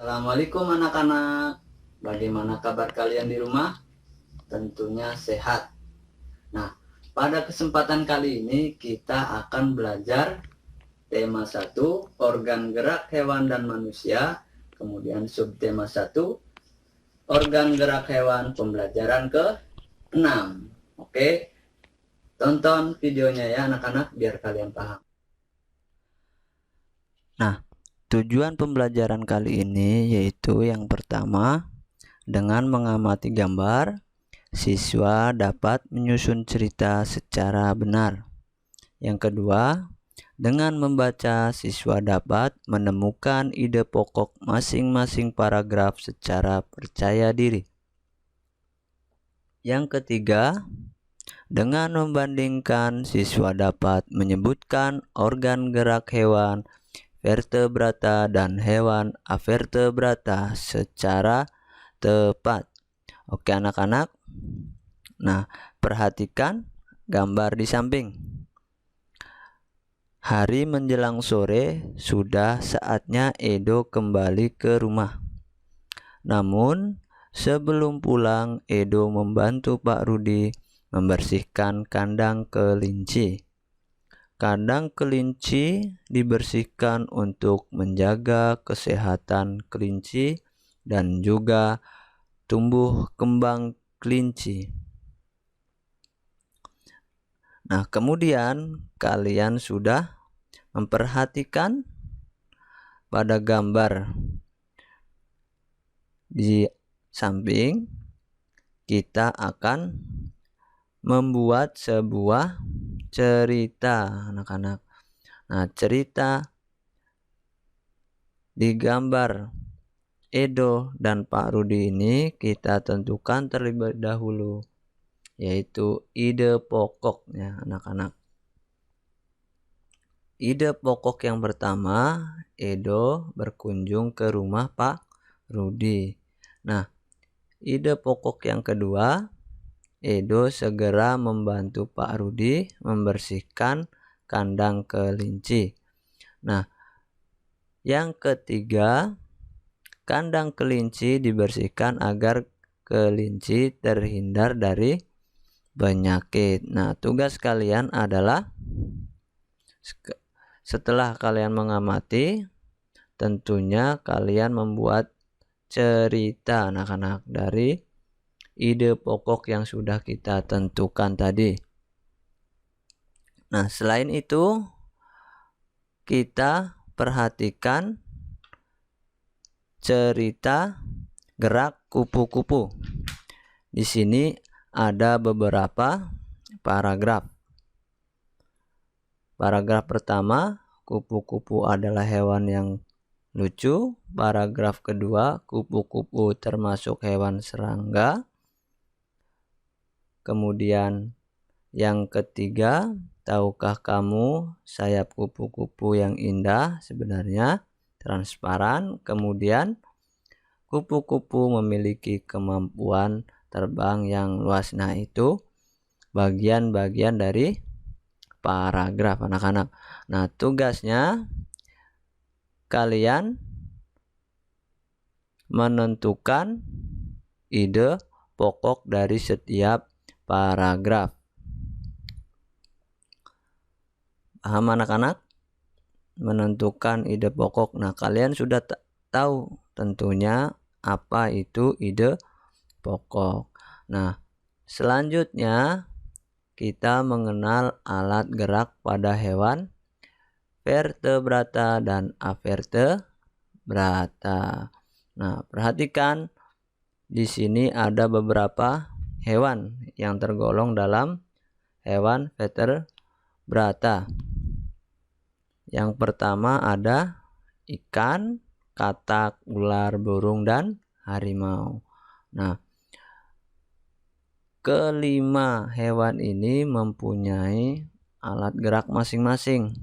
Assalamualaikum anak-anak. Bagaimana kabar kalian di rumah? Tentunya sehat. Nah, pada kesempatan kali ini kita akan belajar tema 1, organ gerak hewan dan manusia. Kemudian subtema 1, organ gerak hewan, pembelajaran ke-6. Oke, tonton videonya ya anak-anak biar kalian paham. Nah, tujuan pembelajaran kali ini yaitu yang pertama, dengan mengamati gambar, siswa dapat menyusun cerita secara benar. Yang kedua, dengan membaca, siswa dapat menemukan ide pokok masing-masing paragraf secara percaya diri. Yang ketiga, dengan membandingkan, siswa dapat menyebutkan organ gerak hewan vertebrata dan hewan avertebrata secara tepat. Oke anak-anak. Nah, perhatikan gambar di samping. Hari menjelang sore, sudah saatnya Edo kembali ke rumah. Namun, sebelum pulang, Edo membantu Pak Rudi membersihkan kandang kelinci. Kandang kelinci dibersihkan untuk menjaga kesehatan kelinci dan juga tumbuh kembang kelinci. Nah, kemudian kalian sudah memperhatikan pada gambar di samping, kita akan membuat sebuah cerita anak-anak. Nah, cerita di gambar Edo dan Pak Rudi ini kita tentukan terlebih dahulu, yaitu ide pokoknya anak-anak. Ide pokok yang pertama, Edo berkunjung ke rumah Pak Rudi. Nah, ide pokok yang kedua, Edo segera membantu Pak Rudi membersihkan kandang kelinci. Nah, yang ketiga, kandang kelinci dibersihkan agar kelinci terhindar dari penyakit. Nah, tugas kalian adalah setelah kalian mengamati, tentunya kalian membuat cerita anak-anak dari ide pokok yang sudah kita tentukan tadi. Nah, selain itu kita perhatikan cerita gerak kupu-kupu. Di sini ada beberapa paragraf. Paragraf pertama, kupu-kupu adalah hewan yang lucu. Paragraf kedua, kupu-kupu termasuk hewan serangga. Kemudian yang ketiga, tahukah kamu sayap kupu-kupu yang indah sebenarnya transparan? Kemudian kupu-kupu memiliki kemampuan terbang yang luas. Nah, itu bagian-bagian dari paragraf anak-anak. Nah, tugasnya kalian menentukan ide pokok dari setiap paragraf. Paham anak-anak? Menentukan ide pokok. Nah, kalian sudah tahu tentunya apa itu ide pokok. Nah, selanjutnya kita mengenal alat gerak pada hewan vertebrata dan avertebrata. Nah, perhatikan di sini ada beberapa hewan yang tergolong dalam hewan vertebrata. Yang pertama ada ikan, katak, ular, burung, dan harimau. Nah, kelima hewan ini mempunyai alat gerak masing-masing.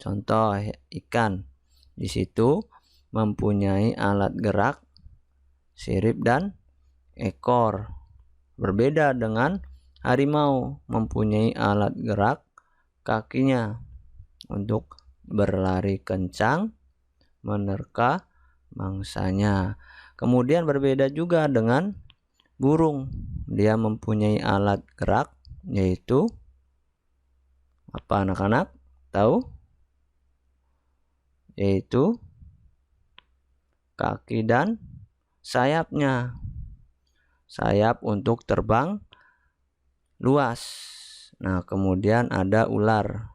Contoh ikan, di situ mempunyai alat gerak sirip dan ekor. Berbeda dengan harimau, mempunyai alat gerak kakinya untuk berlari kencang, menerka, mangsanya. Kemudian berbeda juga dengan burung. Dia mempunyai alat gerak, yaitu apa anak-anak? Tahu? Yaitu kaki dan sayapnya. Sayap untuk terbang luas. Nah, kemudian ada ular,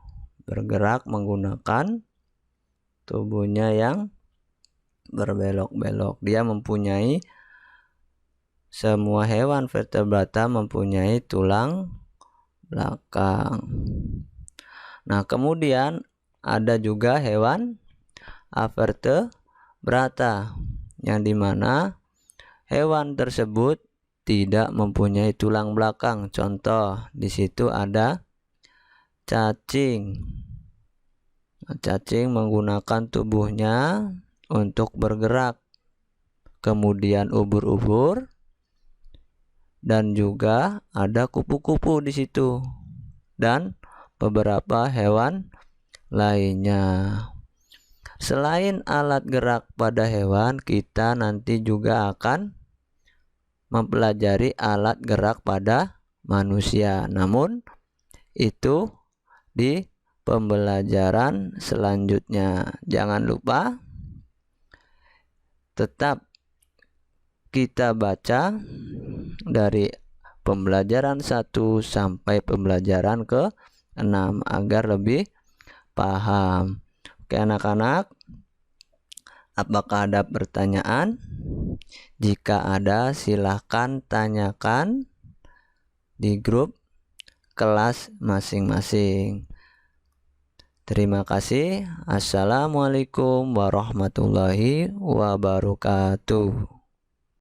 bergerak menggunakan tubuhnya yang berbelok-belok. Dia mempunyai, semua hewan vertebrata mempunyai tulang belakang. Nah, kemudian ada juga hewan avertebrata, yang dimana hewan tersebut tidak mempunyai tulang belakang. Contoh di situ ada cacing. Cacing menggunakan tubuhnya untuk bergerak. Kemudian ubur-ubur, dan juga ada kupu-kupu di situ, dan beberapa hewan lainnya. Selain alat gerak pada hewan, kita nanti juga akan mempelajari alat gerak pada manusia. Namun itu di pembelajaran selanjutnya. Jangan lupa tetap kita baca dari pembelajaran 1 sampai pembelajaran ke-6 agar lebih paham. Oke anak-anak, apakah ada pertanyaan? Jika ada, silahkan tanyakan di grup kelas masing-masing. Terima kasih. Assalamualaikum warahmatullahi wabarakatuh.